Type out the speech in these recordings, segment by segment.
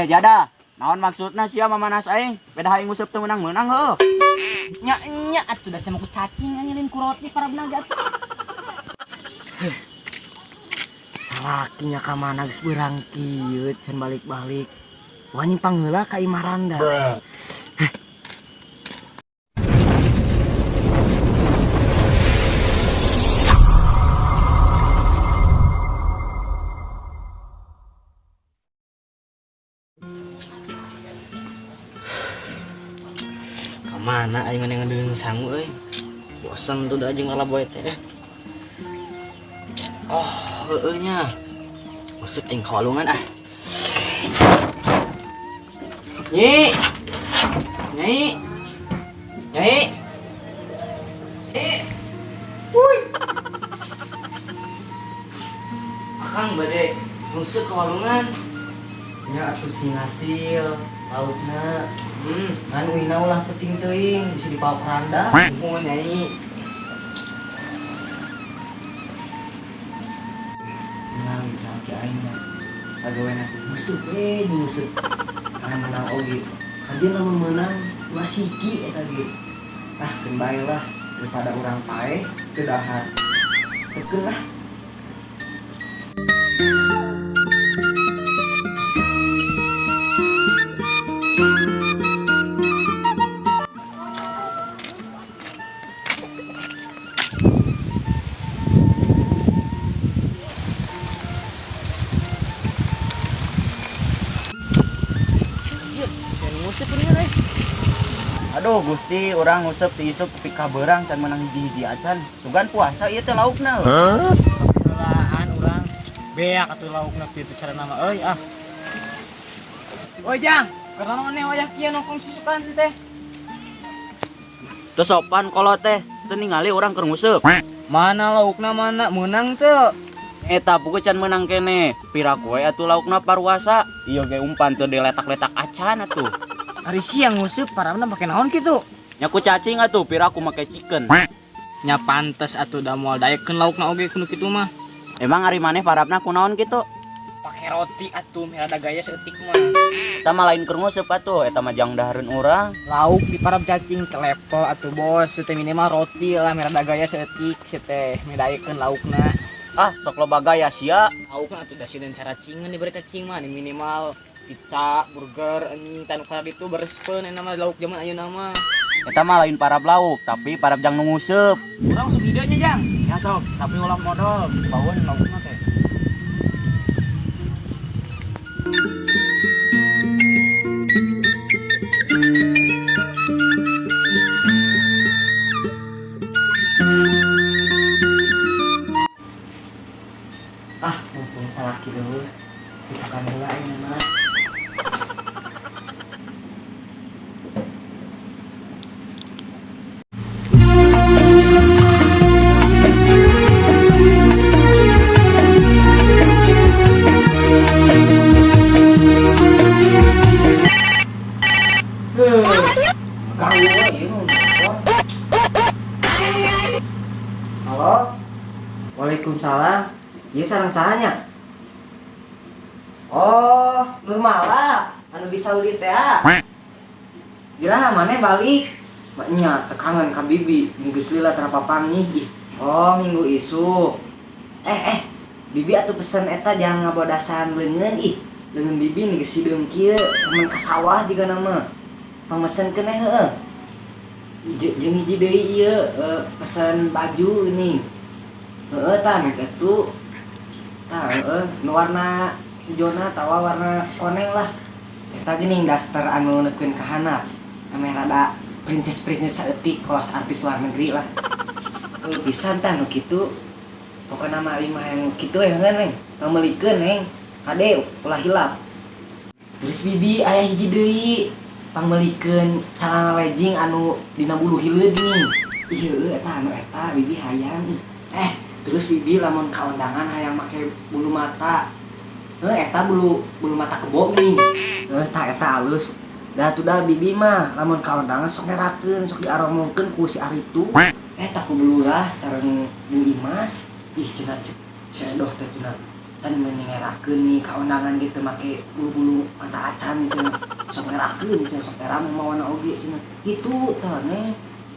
Jada, naon maksudna sia mamanas aing? Beda aing nguseup teu meunang-meunang heuh. Nya atuh da sama ku cacing anjeun ku roti para benaga atuh. Salakinya ka mana geus beurang kieu can balik-balik. Wani pangeula ka Imah Randa. Mana aing mah ngedeung sangu euy. Bosen tuh da jeung lalaboy teh. Oh, heueuh nya. Masuk ting kalungan ah. Nyi. Nyai. Nyai. Wuih. Akang bade ngusuk ke walungan. Nya atuh sing hasil laukna. Ngan wina ulah penting teuing bisa dipaok randa. Kumaha nyai? Nah, bisa aki aing mah. Kagaweana teh museup museup. Kana menang oge. Kajian lamun meunang wasiki eta ge. Ah, keun bae lah daripada urang paeh teu dahar. Teukeun lah. Aduh Gusti, urang nguseup ti isup pipi ka beurang can meunang hiji-hiji acan. Sugan puasa ieu teh laukna. Belahan urang beak atuh laukna kitu cara nama euy ah. Oi Jang, karena maneh wayah kieu nongkrong susukan si teh. Teu sopan kolot teh, teu ningali urang keur nguseup. Mana laukna mana meunang teu? Eta puguh can meunang keneh. Piraku we atuh laukna paruasa. Ieu ge umpan teu diletak-letak acan atuh. Hari siang nguseup parabna pake naon kitu? Nya ku cacing atuh, piraku make chicken. Nya pantes atuh da moal dayekeun laukna oge kudu kitu mah. Emang ari maneh parabna kunaon kitu? Pake roti atuh merada gaya seeutik mah. Eta mah lain keur nguseup atuh, eta mah jang dahareun urang. Lauk di parab cacing ke level atuh bos, teh minimal roti lah merada gaya seeutik teh midayekeun laukna. Ah, sok loba gaya sia. Laukna atuh da sideun cara cingeun diberi cacing mah minimal pizza, burger, anjing tanu kada ditu berespeun eta mah lauk zaman ayeuna mah. Eta mah lain parab lauk, tapi parab jang nu nguseup. Urang sok idenya Jang. Ya sok, tapi ulah modal, baeun laukna teh. Ah, mumpung salaki dulu. Kita kan mulai mah. Halo. Waalaikumsalam. Ieu sareng sahanya? Oh, Nurmala anu di Saudi teh. Gila maneh balik. Nya tekangan ka bibi, minggu lila terapapangi. Oh, minggu isu. Bibi atuh pesen eta jangan ngabodasan leungeun ih. Leungeun bibi nih geus sideung kieu, temen ka sawah jiga nama. Pamesenkeun heueuh. Jeung hiji deui ieu pesen baju ini. Heueuh tah nu kitu. Tah nu warna hijona tawa warna koneng lah. Eta geuning daster anu neukeun ka handap. Ame rada princess saeutik kos artis luar negeri lah. Pisan tah nu kitu. Pokona mah imah yang kitu we neng. Pameulikeun neng. Kade ulah hilap. Terus bibi aya hiji deui pameulikeun calana legging anu dina bulu hileud nih. Ieu eta anu eta bibi hayang. Terus bibi lamun ka undangan hayang make bulu mata. Eta bulu mata kebo nih. Tah eta halus. Da tuh dah bibi mah lamun ka undangan sok nerakeun, sok diaromongkeun ku si Aritu. Tah ku bululah sareng Bu Imas. Ih cenah cedoh teh cenah. Tan mending ngerakeun nih ka undangan gitu make bulu-bulu mata acan pisan cenah. Sok ngerakeun cenah sok rame mawana oge cenah. Kitu tah neh.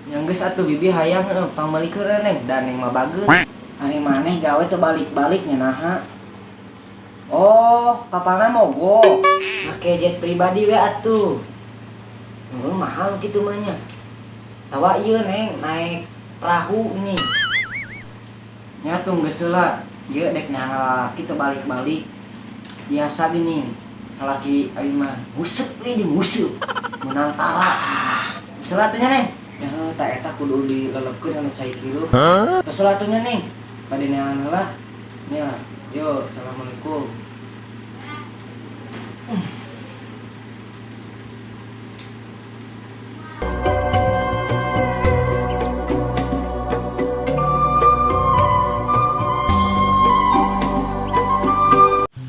Yang geus atuh bibi hayang pangbalikeun neng dan neng mah bageun. Ari maneh gawe teu balik-balik nya naha. Oh, kapalna mogok. Make jet pribadi we atuh. Mahal kitu mah nya. Tawa ieu neng naik perahu ini. Nya tunggu geuslah. Ieu dek nyala kita balik-balik. Biasa gini. Salaki aing mah museup we di museup. Menang tara. Geuslah atuh nya neng. Ya tah eta kudu dilelepkeun anu cai kilu. Geuslah atuh nya neng. Padenean heula. Nya, yo assalamualaikum.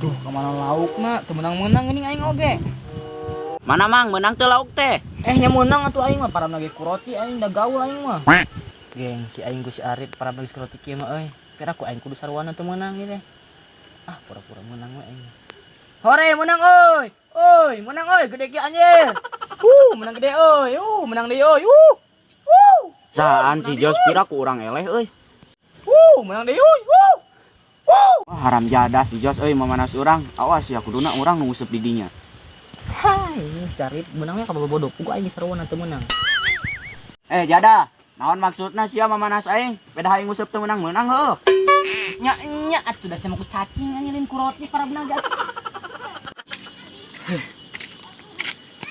Duh, kemana lauk na? Teu menang-menang geuning aing oge. Mana mang menang teu lauk teh? Nya menang atuh aing mah para nage kuroti aing da gaul aing mah. Geng si aing ku si Arif para nage kuroti kieu mah euy. Kira ku aing kudu sarwana teu menang ieu teh. Ah, pura-pura menang we aing. Hore menang euy. Euy, menang euy gede ki anjir. Menang gede euy. Menang deui euy. Saan si Jos pira ku urang eleh euy. Menang deui euy. Wah, haram jadah si Jos euy mamanas urang. Awas ya kuduna urang nu nguseup di dinya. Hai, si Arif menangnya ka bodoh. Pugu aing sarwana teu menang. Jadah, naon maksudna sia mamanas aing? Beda aing nguseup teu menang-menang heuh. Nya atuh da sama ku cacing anjeun ku roti para benaga.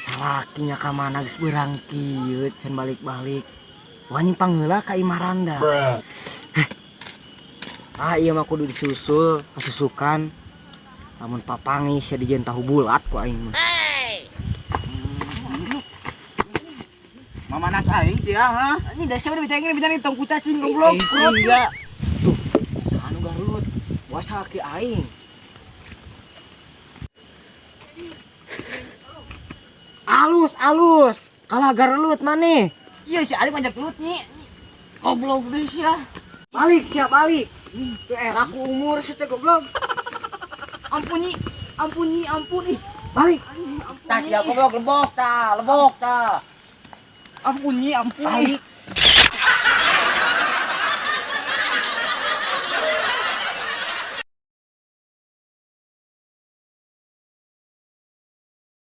Salakinya ka mana geus beurang kieu can balik-balik. Wani pangeula ka Imaranda. Ieu mah kudu disusul, kasusukan. Lamun papangis ya dijieun tahu bulat ku aing mah. Mamanas aing sia ha? Ini da siapa bitang tong ku cacing goblok. Sia. Tuh, saanu garulut. Wasa ki aing. Alus. Kalah garulut maneh. Iya si Arif ngajak gelut nyi. Goblok deui sia. Balik. Tuh aku umur situ goblok. Ampun nyi. Balik. Tah sia goblok lebok tah. Ampun nyi. Balik.